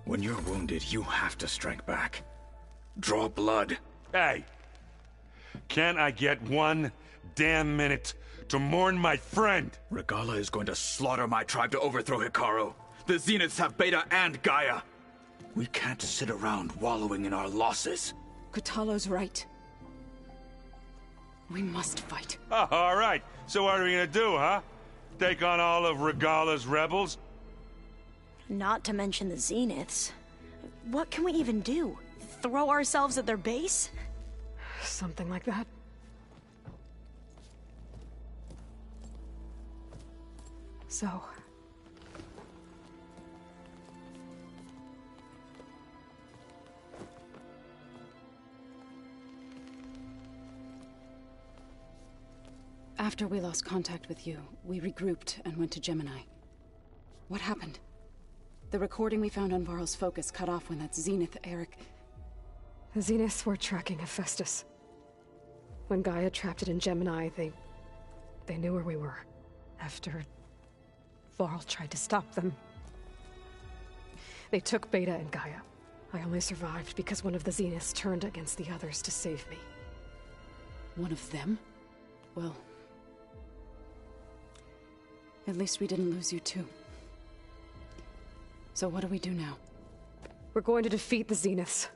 When you're wounded, you have to strike back. Draw blood. Hey! Can't I get one damn minute to mourn my friend? Regala is going to slaughter my tribe to overthrow Hikaru. The Zeniths have Beta and Gaia. We can't sit around wallowing in our losses. Kotallo's right. We must fight. Oh, all right. So what are we gonna do, huh? Take on all of Regala's rebels? Not to mention the Zeniths. What can we even do? Throw ourselves at their base? Something like that. So... After we lost contact with you, we regrouped and went to Gemini. What happened? The recording we found on Varl's focus cut off when that Zenith, Eric... The Zeniths were tracking Hephaestus. When Gaia trapped it in Gemini, they knew where we were. After... Varl tried to stop them. They took Beta and Gaia. I only survived because one of the Zeniths turned against the others to save me. One of them? Well... At least we didn't lose you too. So what do we do now? We're going to defeat the Zeniths.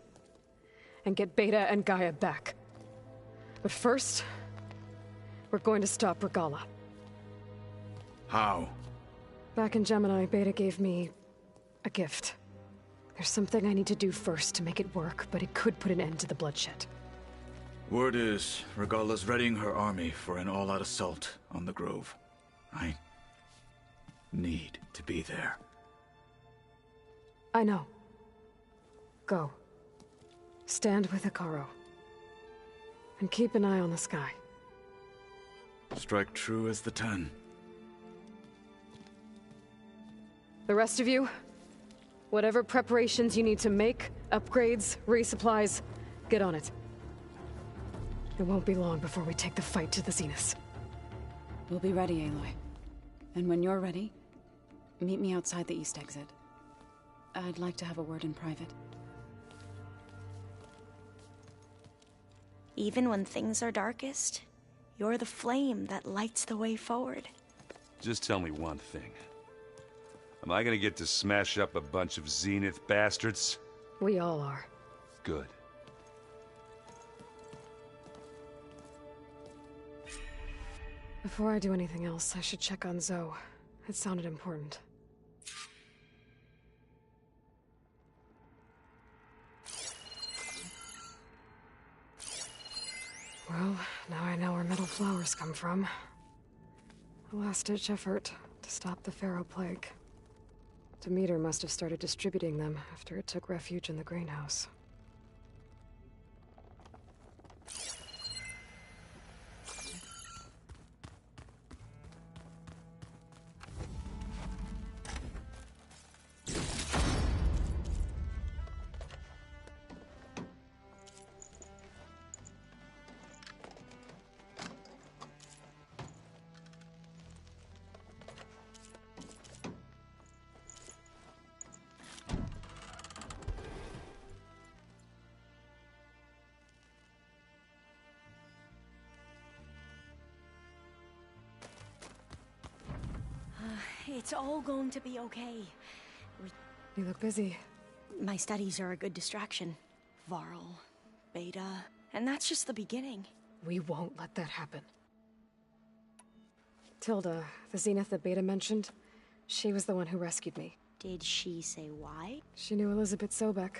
And get Beta and Gaia back. But first... we're going to stop Regala. How? Back in Gemini, Beta gave me... a gift. There's something I need to do first to make it work, but it could put an end to the bloodshed. Word is, Regala's readying her army for an all-out assault on the Grove. I... need to be there. I know. Go. Stand with Hikaru. And keep an eye on the sky. Strike true as the 10. The rest of you, whatever preparations you need to make, upgrades, resupplies, get on it. It won't be long before we take the fight to the Zeniths. We'll be ready, Aloy. And when you're ready, meet me outside the east exit. I'd like to have a word in private. Even when things are darkest, you're the flame that lights the way forward. Just tell me one thing. Am I gonna get to smash up a bunch of Zenith bastards? We all are. Good. Before I do anything else, I should check on Zoe. It sounded important. Well, now I know where metal flowers come from. A last-ditch effort to stop the Pharaoh Plague. Demeter must have started distributing them after it took refuge in the greenhouse. It's all going to be okay. You look busy. My studies are a good distraction. Varl, Beta, and that's just the beginning. We won't let that happen. Tilda, the Zenith that Beta mentioned, she was the one who rescued me. Did she say why? She knew Elizabeth Sobek.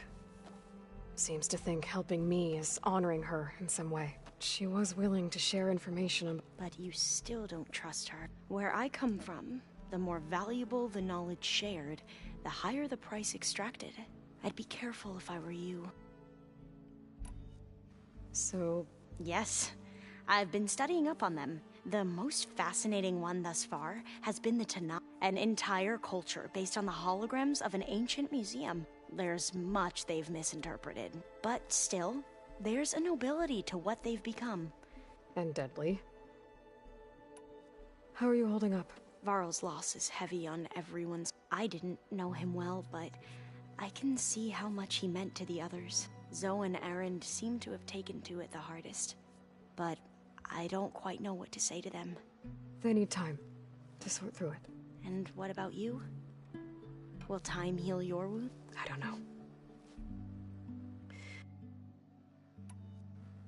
Seems to think helping me is honoring her in some way. She was willing to share information on... But you still don't trust her. Where I come from, the more valuable the knowledge shared, the higher the price extracted. I'd be careful if I were you. So... Yes. I've been studying up on them. The most fascinating one thus far has been the Tanakh, an entire culture based on the holograms of an ancient museum. There's much they've misinterpreted, but still, there's a nobility to what they've become. And deadly. How are you holding up? Varl's loss is heavy on everyone's... I didn't know him well, but I can see how much he meant to the others. Zoe and Erend seem to have taken to it the hardest. But I don't quite know what to say to them. They need time to sort through it. And what about you? Will time heal your wound? I don't know.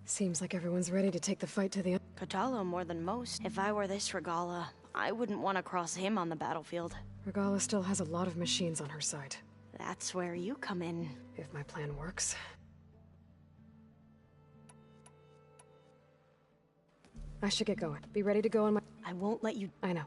Seems like everyone's ready to take the fight to the... Kotallo more than most. If I were this Regala, I wouldn't want to cross him on the battlefield. Regala still has a lot of machines on her side. That's where you come in. If my plan works. I should get going. Be ready to go on my... I won't let you... I know.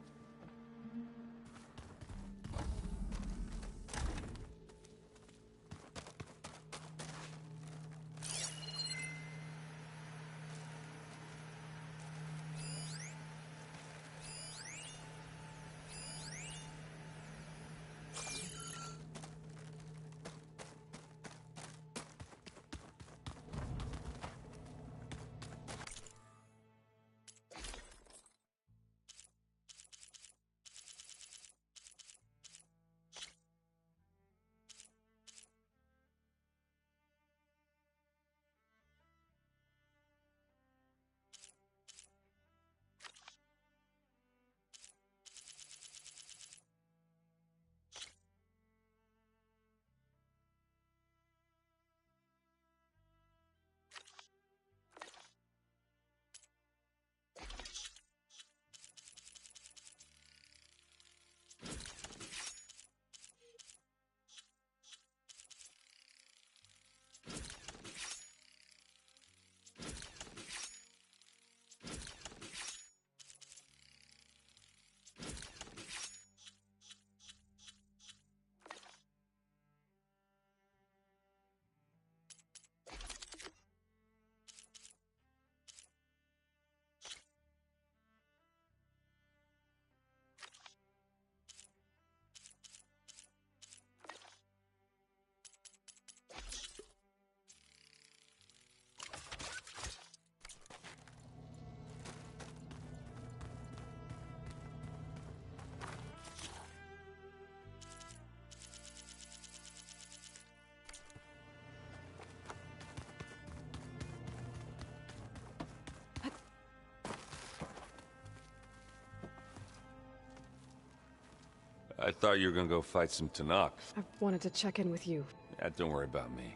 I thought you were gonna go fight some Tanakh. I wanted to check in with you. Yeah, don't worry about me.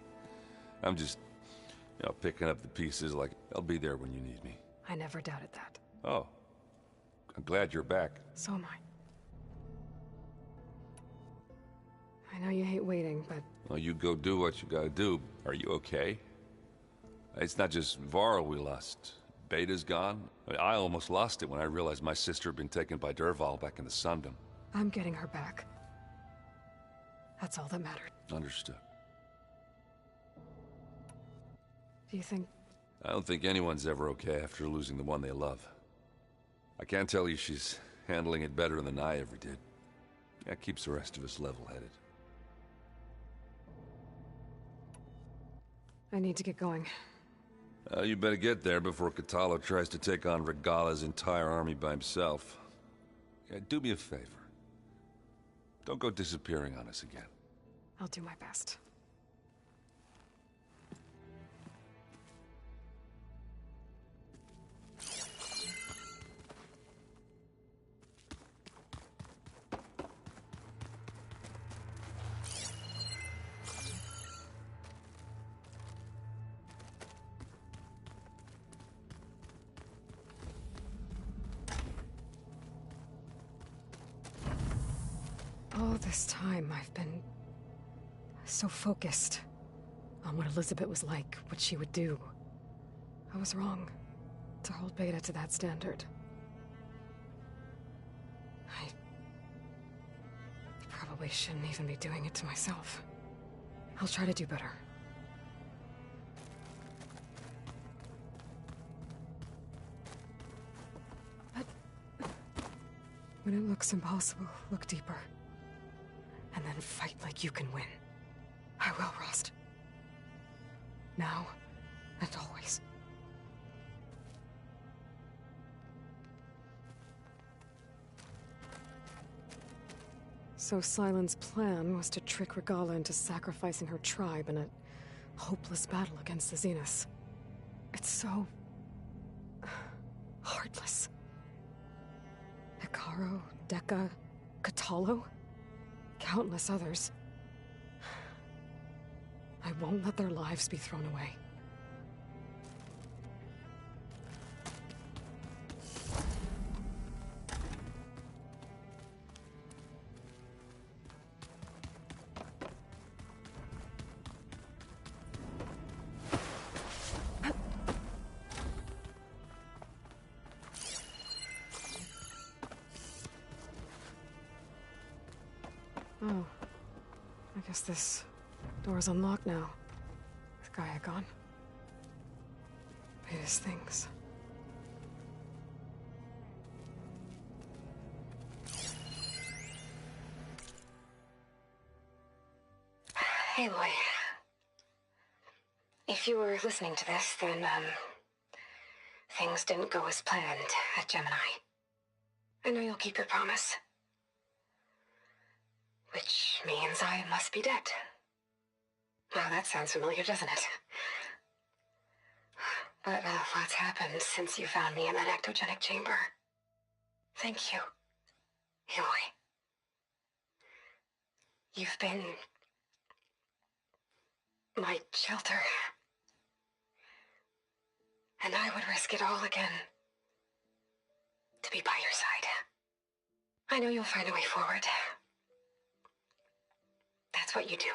I'm just, picking up the pieces like I'll be there when you need me. I never doubted that. Oh. I'm glad you're back. So am I. I know you hate waiting, but... Well, you go do what you gotta do. Are you okay? It's not just Varl we lost. Beta's gone. I almost lost it when I realized my sister had been taken by Dervahl back in the Sundom. I'm getting her back. That's all that mattered. Understood. Do you think... I don't think anyone's ever okay after losing the one they love. I can't tell you she's handling it better than I ever did. That keeps the rest of us level-headed. I need to get going. You better get there before Kotallo tries to take on Regala's entire army by himself. Yeah, do me a favor. Don't go disappearing on us again. I'll do my best. All this time, I've been so focused on what Elizabeth was like, what she would do. I was wrong to hold Beta to that standard. I probably shouldn't even be doing it to myself. I'll try to do better. But when it looks impossible, look deeper. And then fight like you can win. I will, Rost. Now and always. So Sylens' plan was to trick Regala into sacrificing her tribe in a hopeless battle against the Zeniths. It's so... heartless. Hikaru, Dekka, Katalo, countless others. I won't let their lives be thrown away. Oh, I guess this door's unlocked now. With Gaia gone. Beta's things. Hey, Loy. If you were listening to this, then, things didn't go as planned at Gemini. I know you'll keep your promise. Which means I must be dead. Well, that sounds familiar, doesn't it? But lots happened since you found me in that ectogenic chamber. Thank you, Aloy. You've been... my shelter. And I would risk it all again to be by your side. I know you'll find a way forward. That's what you do.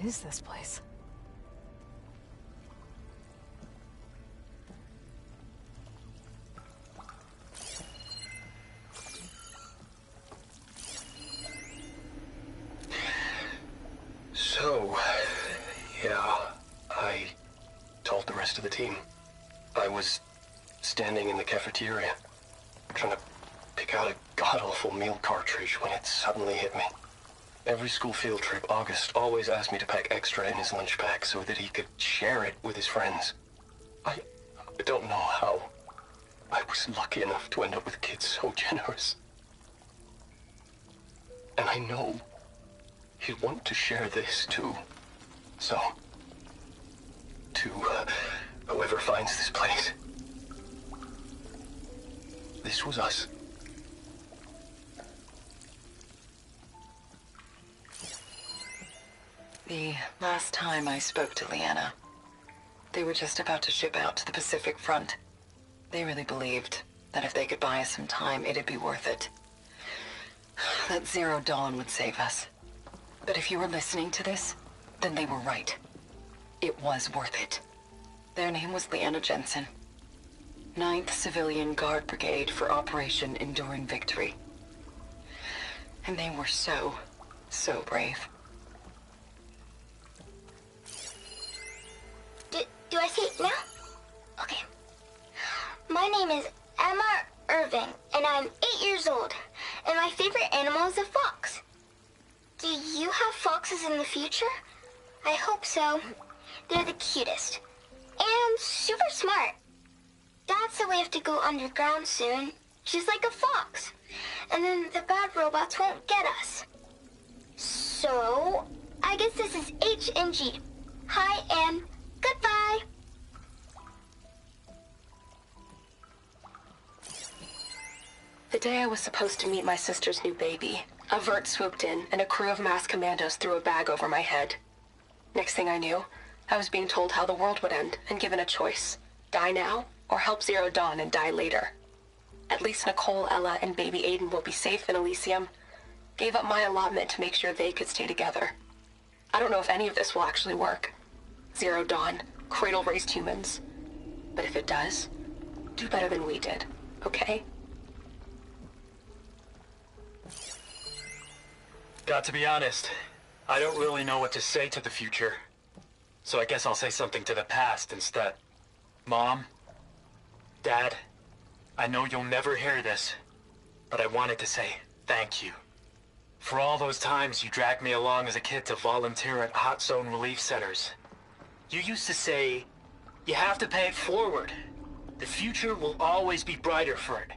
What is this place? So, yeah, I told the rest of the team. I was standing in the cafeteria, trying to pick out a god-awful meal cartridge when it suddenly hit me. Every school field trip, August always asked me to pack extra in his lunch bag so that he could share it with his friends. I don't know how. I was lucky enough to end up with kids so generous. And I know he'd want to share this too. So, to whoever finds this place, this was us. The last time I spoke to Leanna, they were just about to ship out to the Pacific Front. They really believed that if they could buy us some time, it'd be worth it. That Zero Dawn would save us. But if you were listening to this, then they were right. It was worth it. Their name was Leanna Jensen. 9th Civilian Guard Brigade for Operation Enduring Victory. And they were so brave. Do I say it now? Okay. My name is Emma Irving, and I'm 8 years old, and my favorite animal is a fox. Do you have foxes in the future? I hope so. They're the cutest. And super smart. Dad said we have to go underground soon, just like a fox. And then the bad robots won't get us. So, I guess this is H and G. Hi and goodbye. The day I was supposed to meet my sister's new baby, a vert swooped in and a crew of masked commandos threw a bag over my head. Next thing I knew, I was being told how the world would end and given a choice. Die now or help Zero Dawn and die later. At least Nicole, Ella, and baby Aiden will be safe in Elysium. Gave up my allotment to make sure they could stay together. I don't know if any of this will actually work. Zero Dawn, cradle-raised humans. But if it does, do better than we did, okay? Got to be honest, I don't really know what to say to the future. So I guess I'll say something to the past instead. Mom, Dad, I know you'll never hear this, but I wanted to say thank you. For all those times you dragged me along as a kid to volunteer at hot zone relief centers. You used to say, you have to pay it forward. The future will always be brighter for it.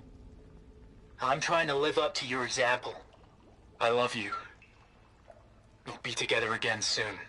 I'm trying to live up to your example. I love you. We'll be together again soon.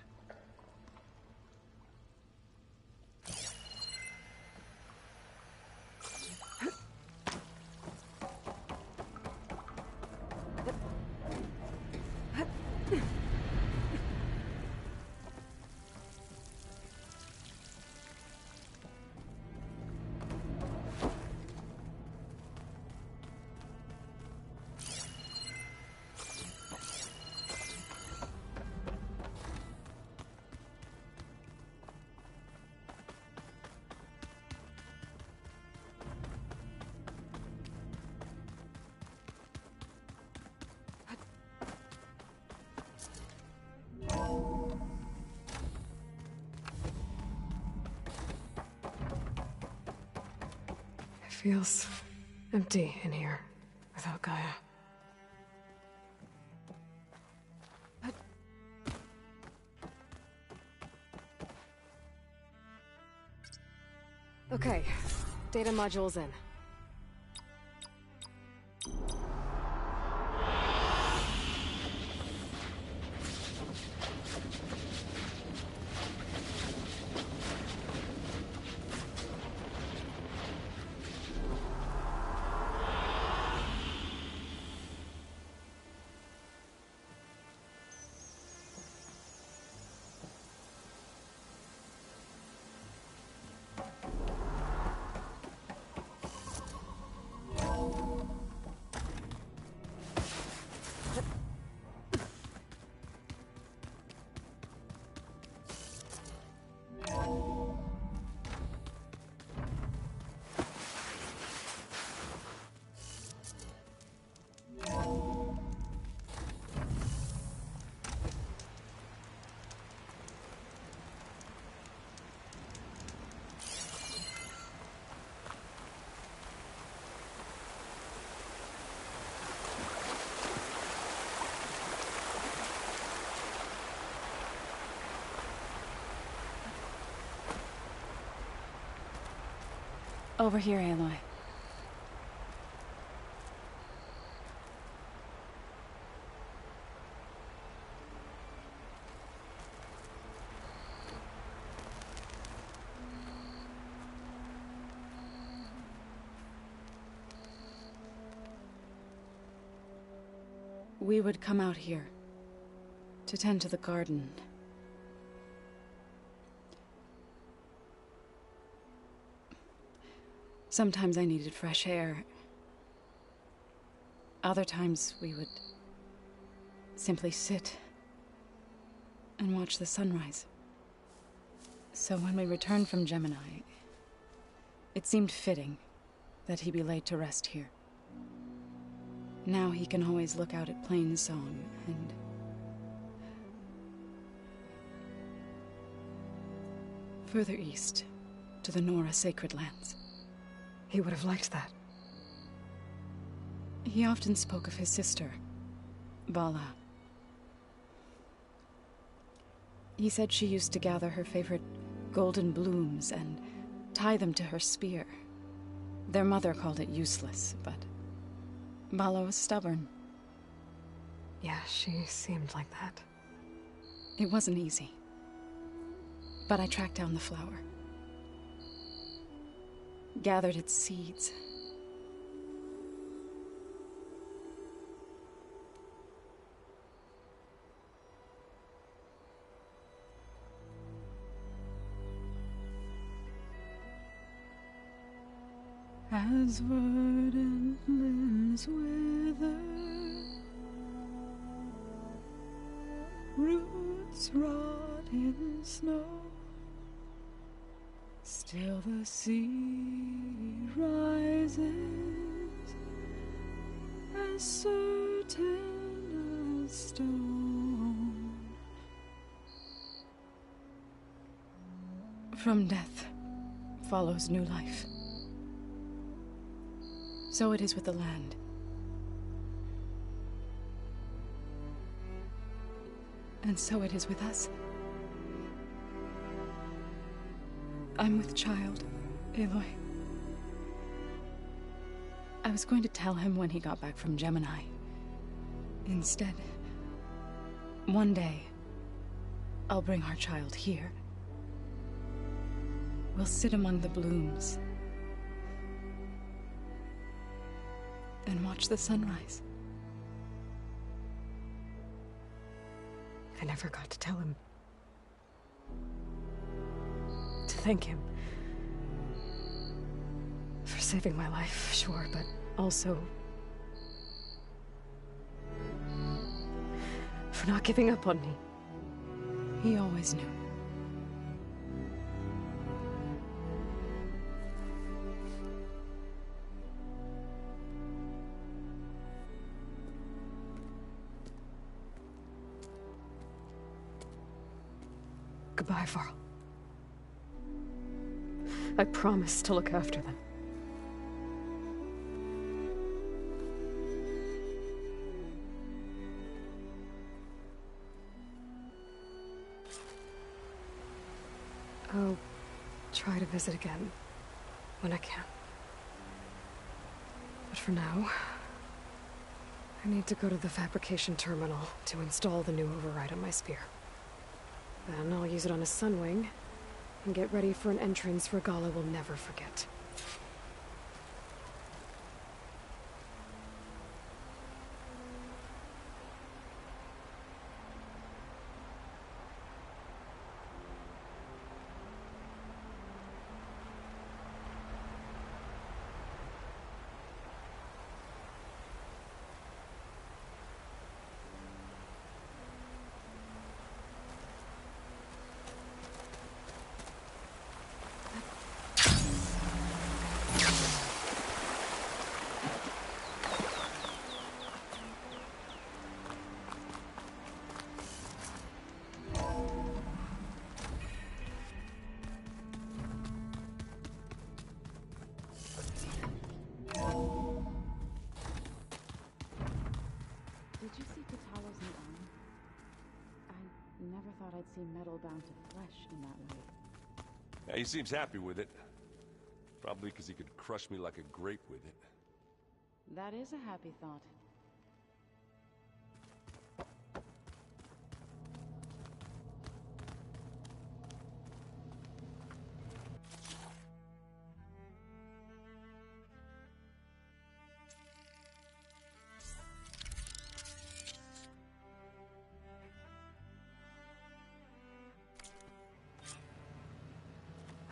It feels empty in here without Gaia. Okay, data module's in. Over here, Aloy. We would come out here to tend to the garden. Sometimes I needed fresh air. Other times we would simply sit and watch the sunrise. So when we returned from Gemini, it seemed fitting that he be laid to rest here. Now he can always look out at Plain Song and... further east, to the Nora Sacred Lands. He would have liked that. He often spoke of his sister, Bala. He said she used to gather her favorite golden blooms and tie them to her spear. Their mother called it useless, but Bala was stubborn. Yeah, she seemed like that. It wasn't easy. But I tracked down the flower. Gathered its seeds. As verdant limbs wither, roots rot in snow, still the sea rises, as certain as stone. From death follows new life. So it is with the land. And so it is with us. I'm with child, Aloy. I was going to tell him when he got back from Gemini. Instead, one day, I'll bring our child here. We'll sit among the blooms and watch the sunrise. I never got to tell him. To thank him. For saving my life, sure, but also... for not giving up on me. He always knew. Goodbye, Varl. I promise to look after them. I'll try to visit again when I can. But for now, I need to go to the fabrication terminal to install the new override on my spear. Then I'll use it on a sunwing, and get ready for an entrance Regala will never forget. Did you see Katala's new arm? I never thought I'd see metal bound to flesh in that way. Yeah, he seems happy with it. Probably because he could crush me like a grape with it. That is a happy thought.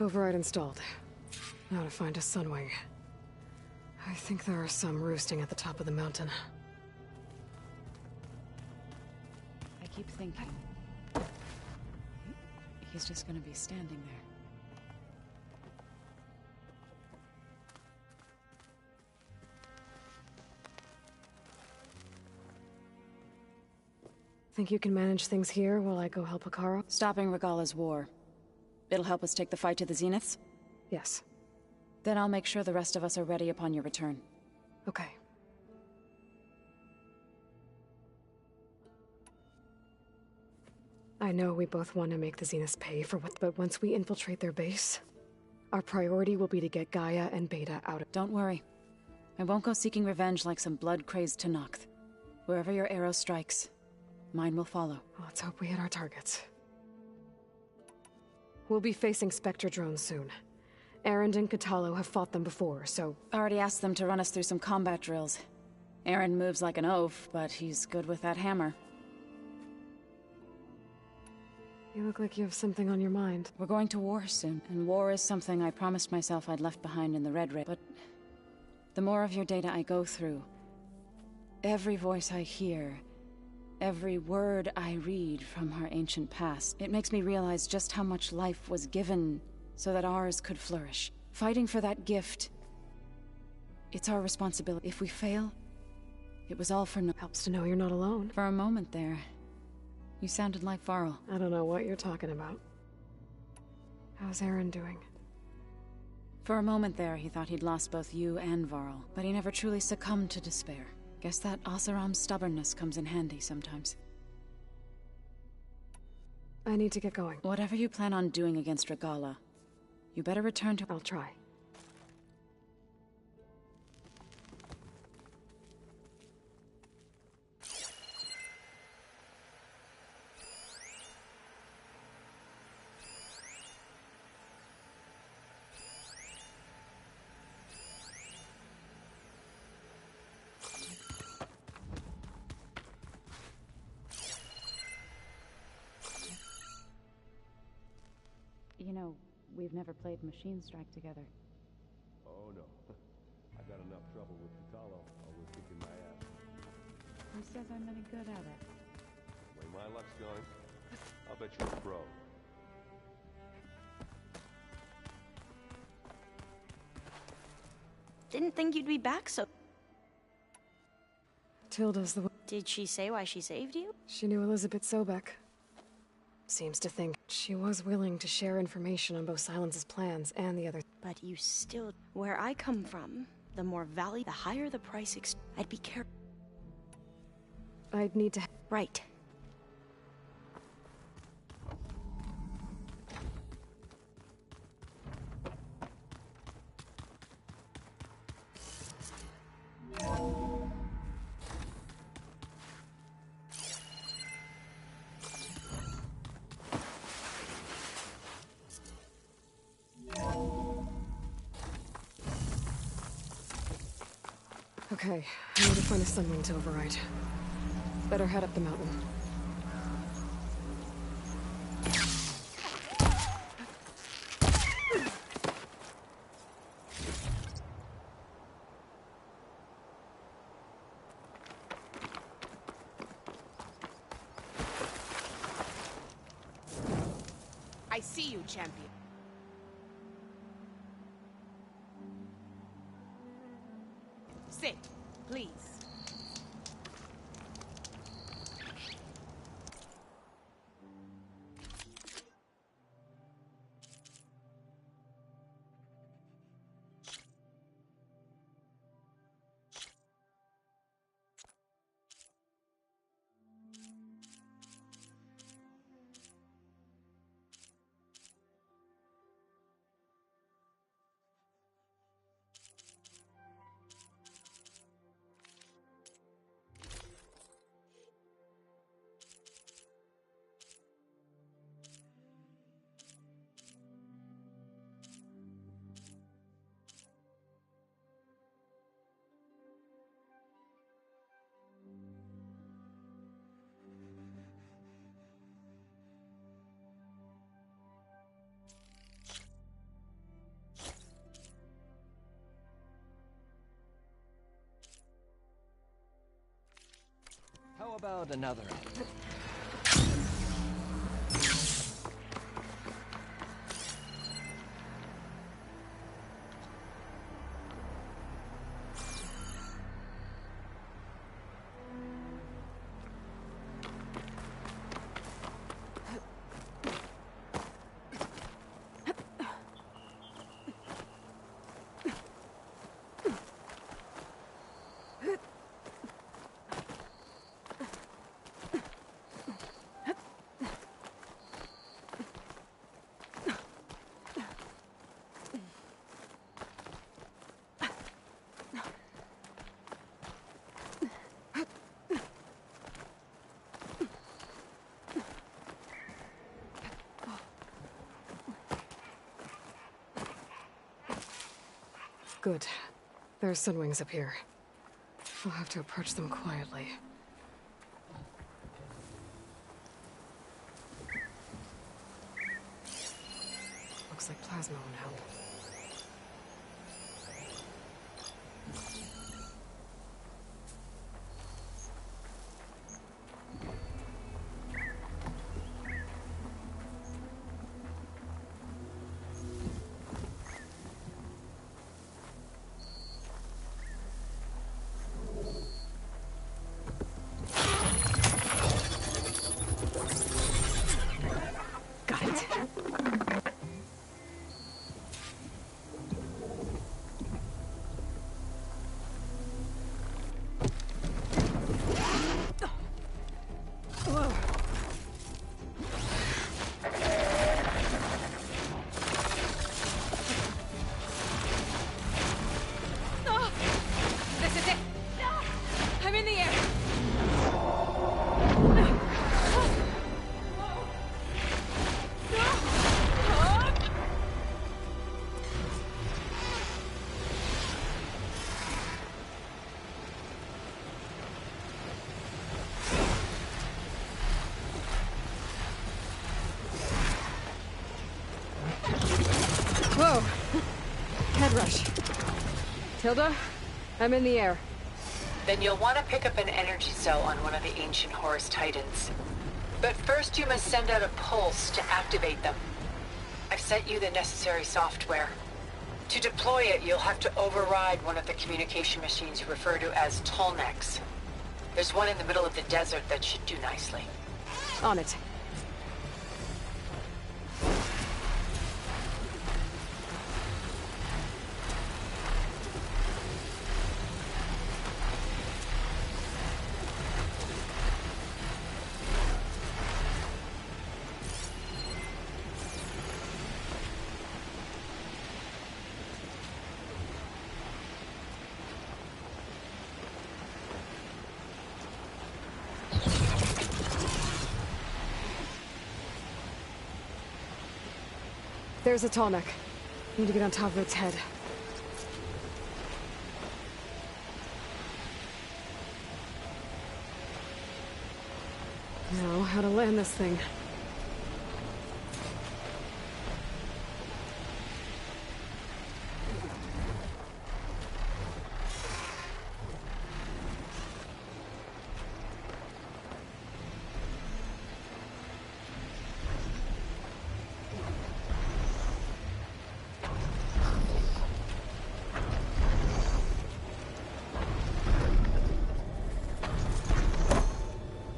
Override installed. Now to find a sunwing. I think there are some roosting at the top of the mountain. I keep thinking... he's just gonna be standing there. Think you can manage things here while I go help Akara? Stopping Regalla's war. It'll help us take the fight to the Zeniths? Yes. Then I'll make sure the rest of us are ready upon your return. Okay. I know we both want to make the Zeniths pay for what, but once we infiltrate their base, our priority will be to get Gaia and Beta out of— Don't worry. I won't go seeking revenge like some blood-crazed Tenakth. Wherever your arrow strikes, mine will follow. Let's hope we hit our targets. We'll be facing Spectre drones soon. Erend and Katalo have fought them before, so— Already asked them to run us through some combat drills. Erend moves like an oaf, but he's good with that hammer. You look like you have something on your mind. We're going to war soon, and war is something I promised myself I'd left behind in the Red Raid. But the more of your data I go through, every voice I hear, every word I read from our ancient past, it makes me realize just how much life was given so that ours could flourish. Fighting for that gift, it's our responsibility. If we fail, it was all for no— Helps to know you're not alone. For a moment there, you sounded like Varl. I don't know what you're talking about. How's Erend doing? For a moment there, he thought he'd lost both you and Varl, but he never truly succumbed to despair. Guess that Oseram's stubbornness comes in handy sometimes. I need to get going. Whatever you plan on doing against Regalla, you better return to— I'll try. You know, we've never played Machine Strike together. Oh no. I got enough trouble with Katalo, always kicking my ass. Who says I'm any good at it? The way my luck's going, I'll bet you're a pro. Didn't think you'd be back so... Tilda's the— Did she say why she saved you? She knew Elizabeth Sobek. Seems to think she was willing to share information on both Silence's plans and the other— But you still... Where I come from, the more value, the higher the price I'd be careful. I'd need to— Right. Okay, I need to find a sunwing to override. Better head up the mountain. I see you, champion. Sit, please. about another? Good. There are sunwings up here. We'll have to approach them quietly. Looks like plasma won't help. Whoa! Head rush. Tilda, I'm in the air. Then you'll want to pick up an energy cell on one of the ancient Horus Titans. But first you must send out a pulse to activate them. I've sent you the necessary software. To deploy it, you'll have to override one of the communication machines you refer to as Tallnecks. There's one in the middle of the desert that should do nicely. On it. There's a Tallneck. Need to get on top of its head. Now, how to land this thing.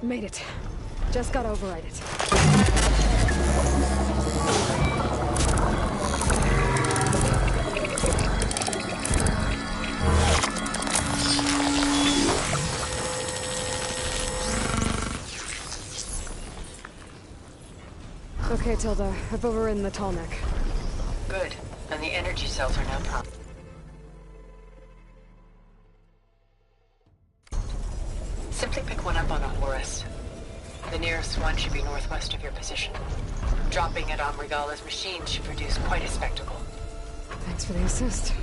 Made it. Just gotta override it. Okay, Tilda. I've overridden the Tallneck. Good. And the energy cells are now propped. Simply pick one up on a Horus. The nearest one should be northwest of your position. Dropping it on Regala's machine should produce quite a spectacle. Thanks for the assist.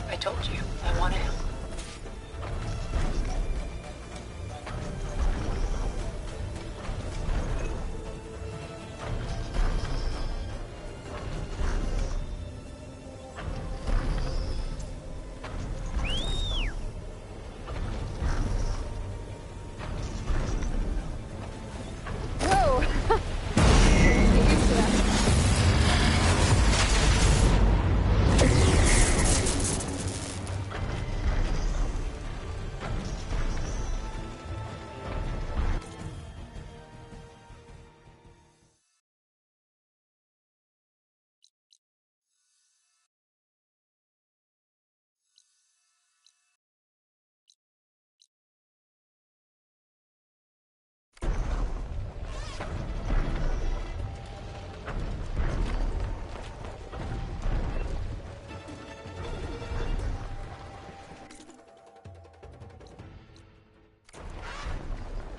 I told you, I want to help.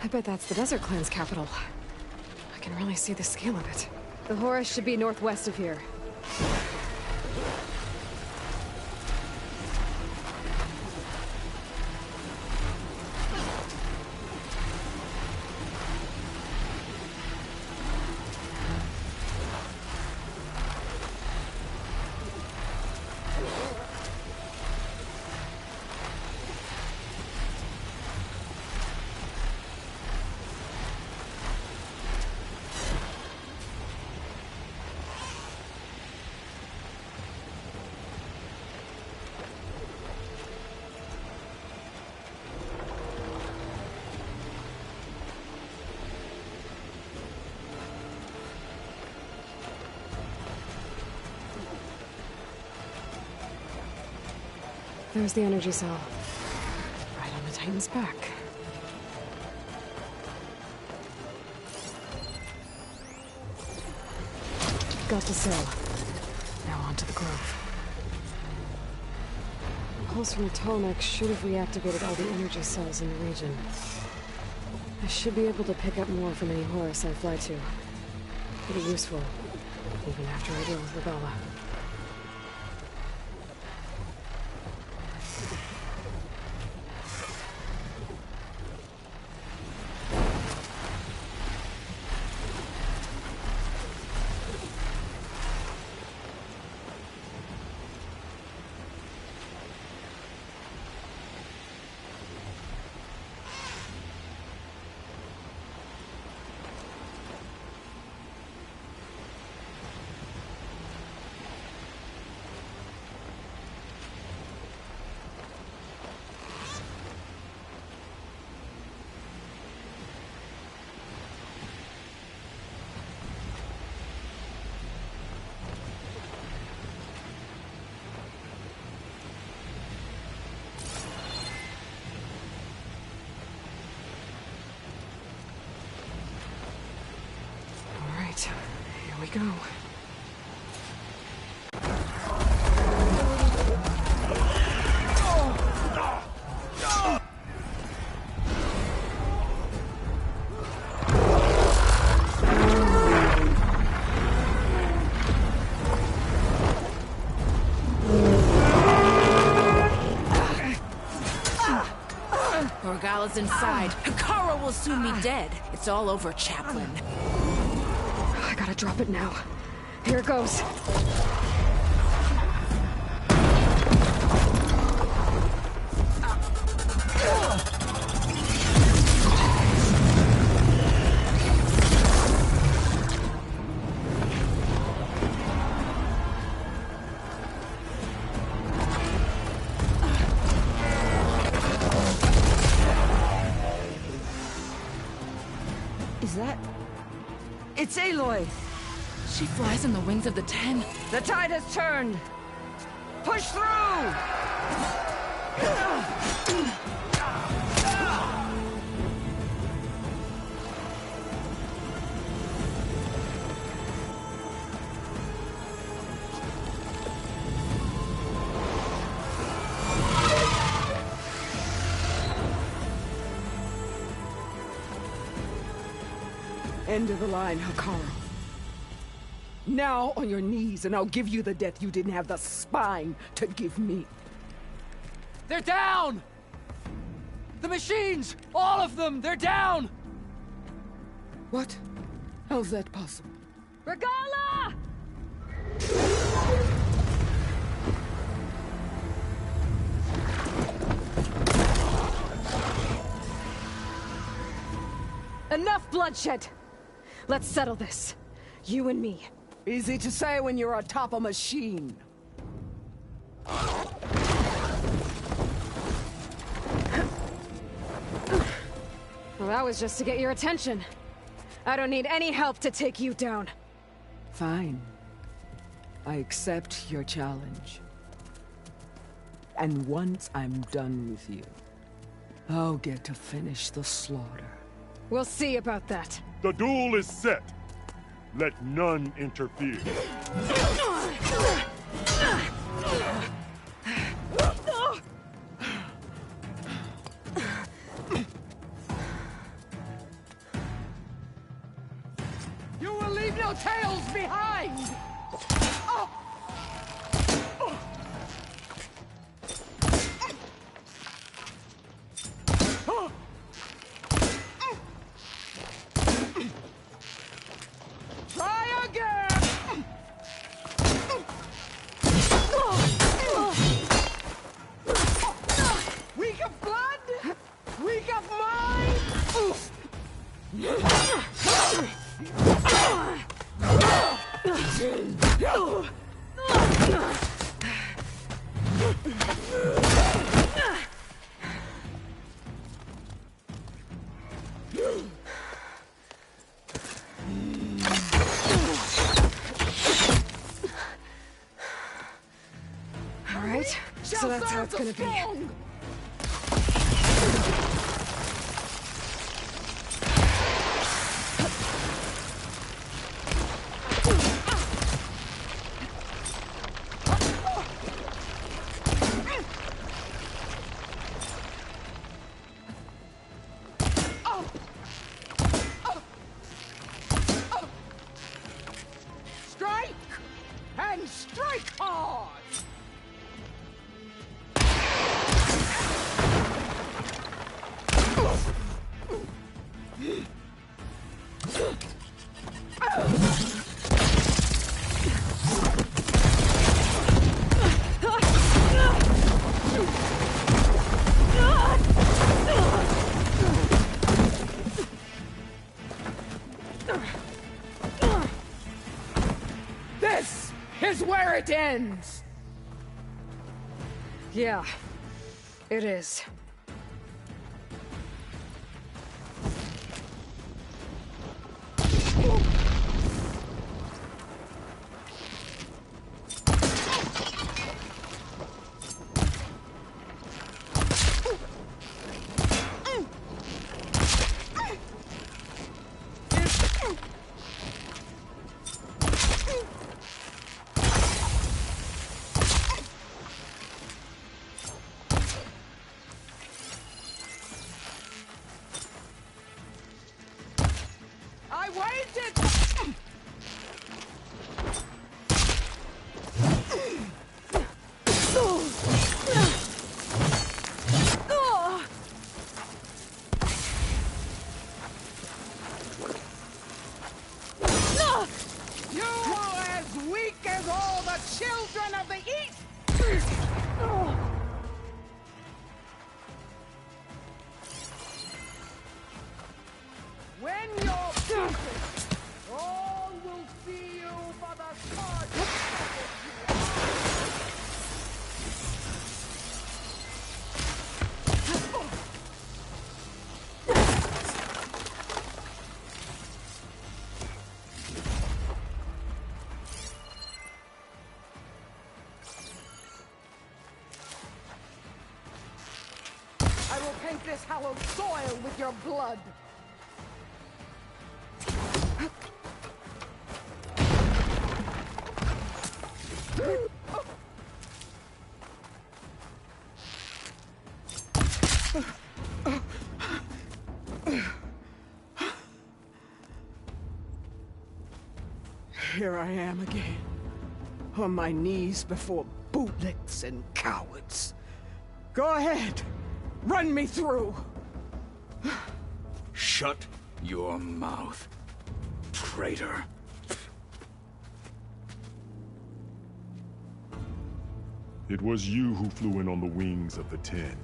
I bet that's the Desert Clan's capital. I can really see the scale of it. The Horus should be northwest of here. There's the energy cell. Right on the Titan's back. Got the cell. Now onto the grove. The pulse from the Tolmec should have reactivated all the energy cells in the region. I should be able to pick up more from any Horus I fly to. Pretty useful, even after I deal with Regala. Here we go. Regala's inside. Hikara will soon be dead. It's all over, Chaplain. I gotta drop it now. Here it goes. Is that... It's Aloy! She flies on the wings of the Ten. The tide has turned! Push through! End of the line, Hikara. Now on your knees, and I'll give you the death you didn't have the spine to give me. They're down! The machines! All of them! They're down! What? How's that possible? Regala! Enough bloodshed! Let's settle this. You and me. Easy to say when you're atop a machine. Well, that was just to get your attention. I don't need any help to take you down. Fine. I accept your challenge. And once I'm done with you, I'll get to finish the slaughter. We'll see about that. The duel is set. Let none interfere. your tails behind! Oh. Try again! Weak of blood? Weak of mind? All right, so that's how it's gonna be. Strike! And strike hard! This is where it ends! Yeah, it is. I waited! You are as weak as all the children of the East! When you're beaten, all will see you for the scarred savage you I will paint this hallowed soil with your blood. Here I am again, on my knees before bootlets and cowards. Go ahead, run me through. Shut your mouth, traitor. It was you who flew in on the wings of the 10.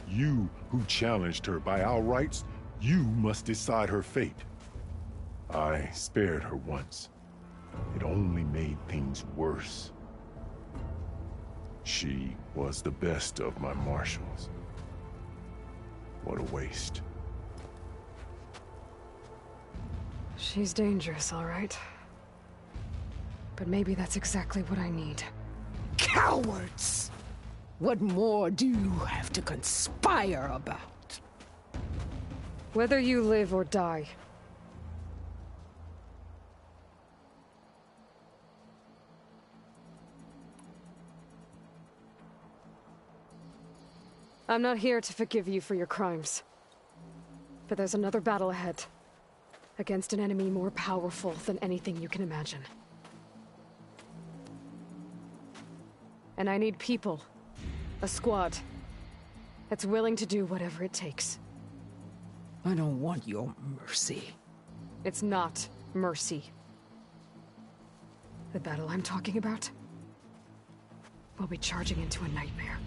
You who challenged her. By our rights, you must decide her fate. I spared her once. It only made things worse. She was the best of my marshals. What a waste. She's dangerous, all right. But maybe that's exactly what I need. Cowards! What more do you have to conspire about? Whether you live or die. I'm not here to forgive you for your crimes. But there's another battle ahead. against an enemy more powerful than anything you can imagine. And I need people. A squad. That's willing to do whatever it takes. I don't want your mercy. It's not mercy. The battle I'm talking about will be charging into a nightmare.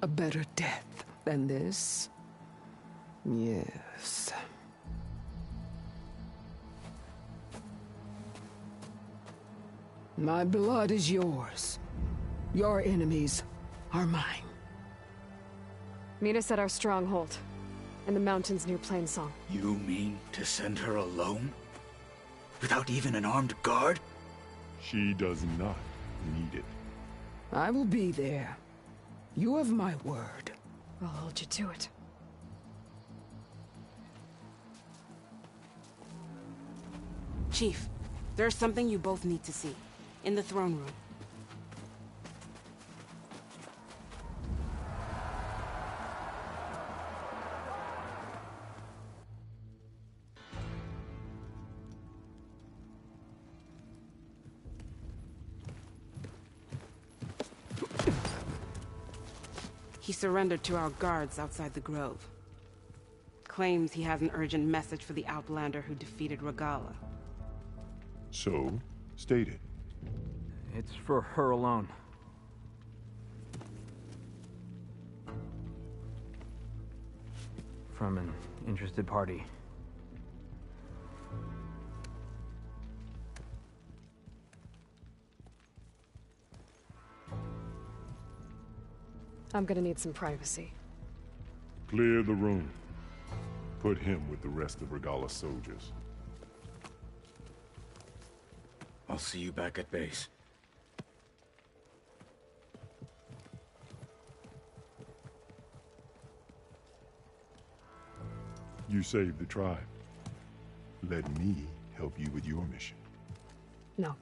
A better death than this? Yes. My blood is yours. Your enemies are mine. Meet us at our stronghold, in the mountains near Plainsong. You mean to send her alone? Without even an armed guard? She does not need it. I will be there. You have my word. I'll hold you to it. Chief, there's something you both need to see. In the throne room. He surrendered to our guards outside the grove. Claims he has an urgent message for the Outlander who defeated Regala. So, state it. It's for her alone. From an interested party. I'm gonna need some privacy. Clear the room. Put him with the rest of Regala's soldiers. I'll see you back at base. You saved the tribe. Let me help you with your mission. No.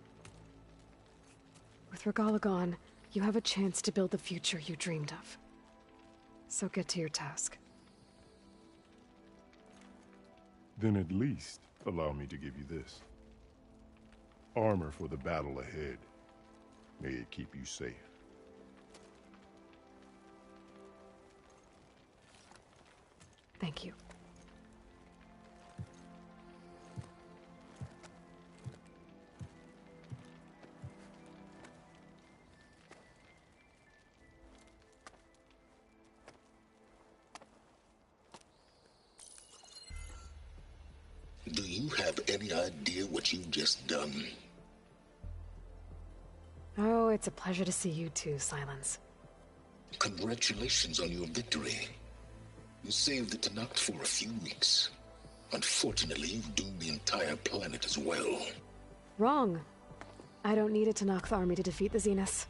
With Regala gone, you have a chance to build the future you dreamed of. So get to your task. Then at least allow me to give you this. Armor for the battle ahead. May it keep you safe. Thank you. Do you have any idea what you've just done? Oh, it's a pleasure to see you too, Silence. Congratulations on your victory. You saved the Tanakh for a few weeks. Unfortunately, you've doomed the entire planet as well. Wrong. I don't need a Tanakh army to defeat the Zeniths.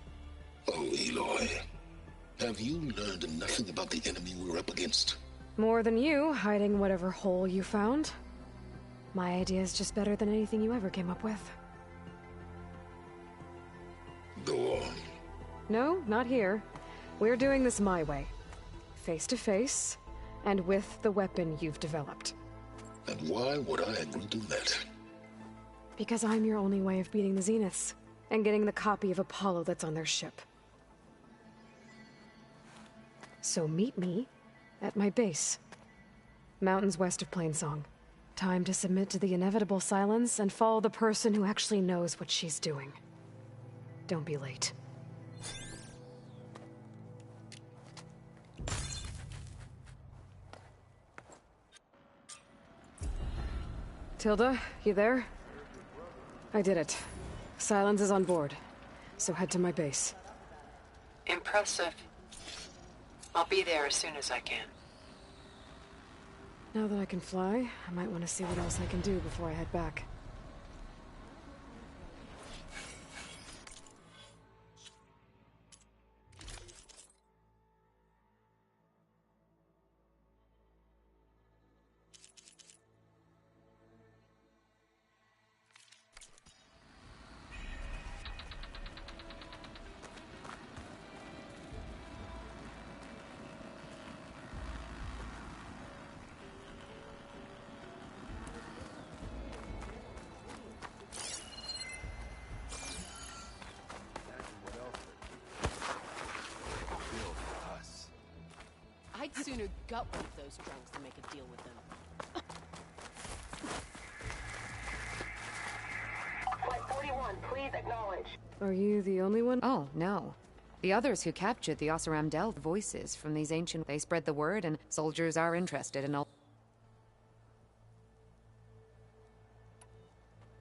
Oh, Eloy. Have you learned nothing about the enemy we're up against? More than you, hiding whatever hole you found. My idea is just better than anything you ever came up with. Go on. No, not here. We're doing this my way. Face to face, and with the weapon you've developed. And why would I agree to that? Because I'm your only way of beating the Zeniths, and getting the copy of Apollo that's on their ship. So meet me at my base. Mountains west of Plainsong. Time to submit to the inevitable silence and follow the person who actually knows what she's doing. Don't be late. Tilda, you there? I did it. Silence is on board, so head to my base. Impressive. I'll be there as soon as I can. Now that I can fly, I might want to see what else I can do before I head back. sooner gut one of those drunks than make a deal with them. Flight 41, please acknowledge. Are you the only one? Oh, no. The others who captured the Oseram Delve voices from these ancient... They spread the word, and soldiers are interested in all...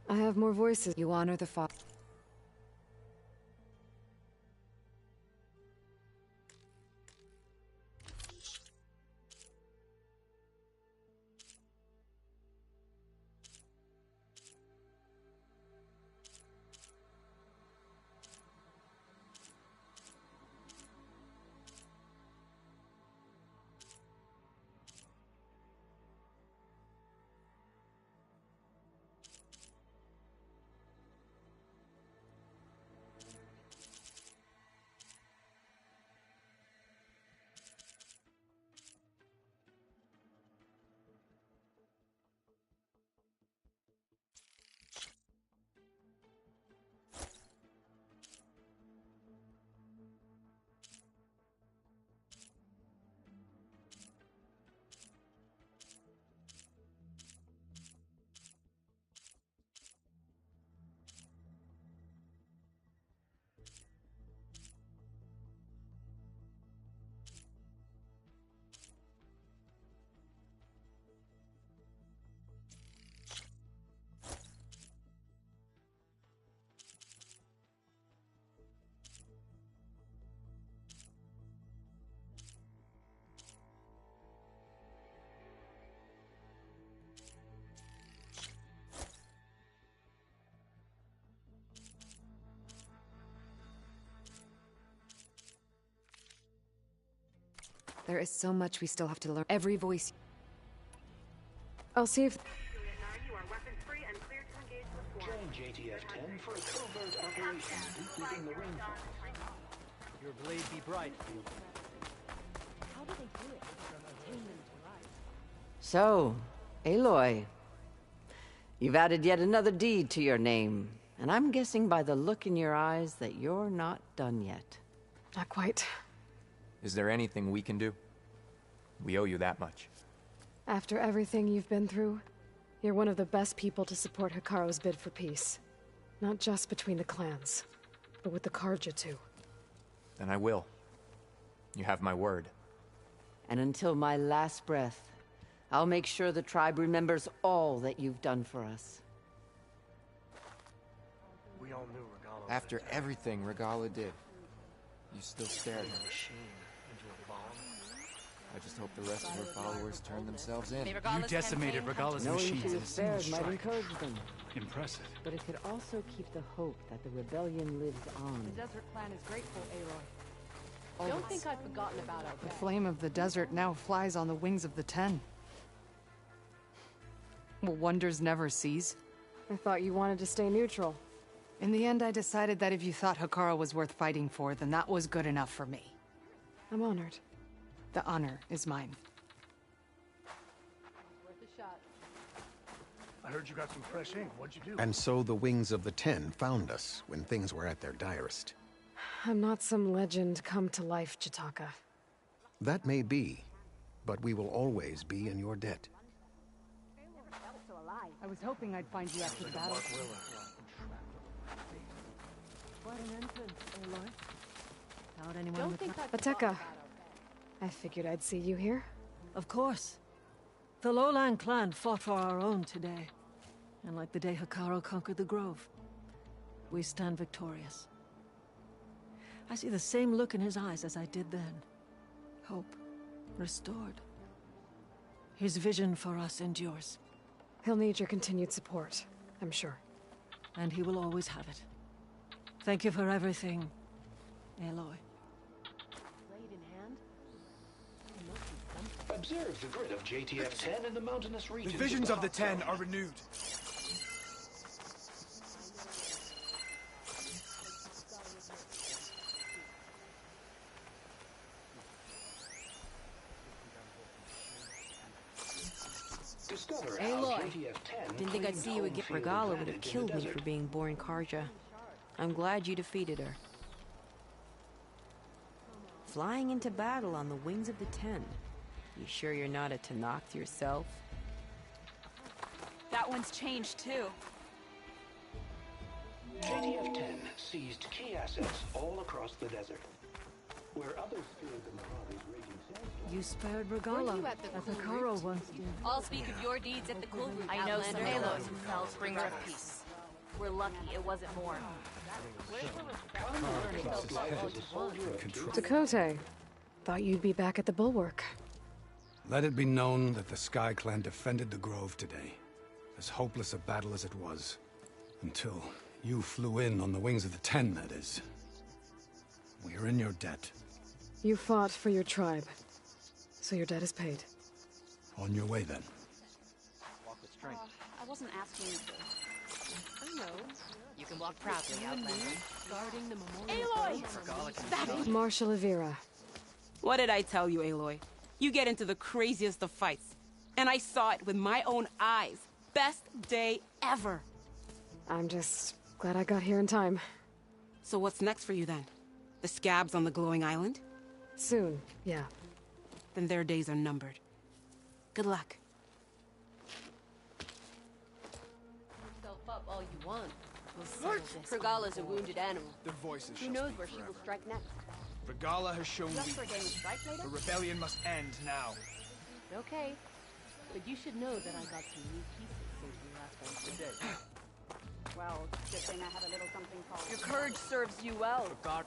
I have more voices. You honor the father. There is so much we still have to learn. Every voice... I'll see if... Join JTF-10 for a covert operation deep within the rainforest. Your blade be bright. How do they do it? Tame them to life. So, Aloy, you've added yet another deed to your name, and I'm guessing by the look in your eyes that you're not done yet. Not quite. Is there anything we can do? We owe you that much. After everything you've been through, you're one of the best people to support Hikaru's bid for peace. Not just between the clans, but with the Karja too. Then I will. You have my word. And until my last breath, I'll make sure the tribe remembers all that you've done for us. We all knew Regala. After everything Regala did, you still spared her. I just hope the rest of her followers turn themselves in. You decimated Regala's machines in a single might strike. encourage them. Impressive. But it could also keep the hope that the rebellion lives on. The Desert Clan is grateful, Aloy. Don't think I've forgotten about our The bet. flame of the desert now flies on the wings of the 10. Will wonders never cease? I thought you wanted to stay neutral. In the end, I decided that if you thought Hikaru was worth fighting for, then that was good enough for me. I'm honored. The honor is mine. Worth a shot. I heard you got some fresh ink. What'd you do? And so the Wings of the 10 found us when things were at their direst. I'm not some legend come to life, Jataka. That may be, but we will always be in your debt. I was hoping I'd find you after the battle. What an entrance, Aloy. How'd anyone Don't with think I've Ateka. forgotten about our I figured I'd see you here. Of course. The Lowland clan fought for our own today. And like the day Hikaru conquered the Grove, we stand victorious. I see the same look in his eyes as I did then. Hope restored. His vision for us endures. He'll need your continued support, I'm sure. And he will always have it. Thank you for everything, Aloy. blade in hand. Observe the grid of JTF-10 in the mountainous The regions. visions of the 10 are renewed. Discover how Aloy, JTF-10 didn't think I'd see you again. Regala would have killed me for being born Karja. I'm glad you defeated her. Flying into battle on the wings of the 10. You sure you're not a Tenakth yourself? That one's changed too. JTF-10 seized key assets all across the desert. Where others feared the Marauders' raging sandstorm... You spared Regala. Athakaro once did. I'll speak of your deeds at the Cool Room. I know some Outlander. Halos who fell to bringer of peace. We're lucky it wasn't more. Dakota, thought you'd be back at the Bulwark. Let it be known that the Sky Clan defended the Grove today. As hopeless a battle as it was. Until you flew in on the wings of the Ten, that is. We are in your debt. You fought for your tribe, so your debt is paid. On your way, then. Walk with strength. I wasn't asking for... I know. You can walk proudly, Outlander. Guarding the memorial. Aloy! Marshal Avira. What did I tell you, Aloy? You get into the craziest of fights. And I saw it with my own eyes. Best day ever. I'm just glad I got here in time. So what's next for you then? The scabs on the glowing island? Soon, yeah. Then their days are numbered. Good luck. Yourself up all you want. We'll settle this. Regala's a wounded animal. Their voices Who knows where she will strike next? Regala has shown Just for a game of weakness. strike later? The rebellion must end now. Okay. But you should know that I got some new pieces since we last went today. Well, good thing I have a little something called... Your courage serves you well. For God,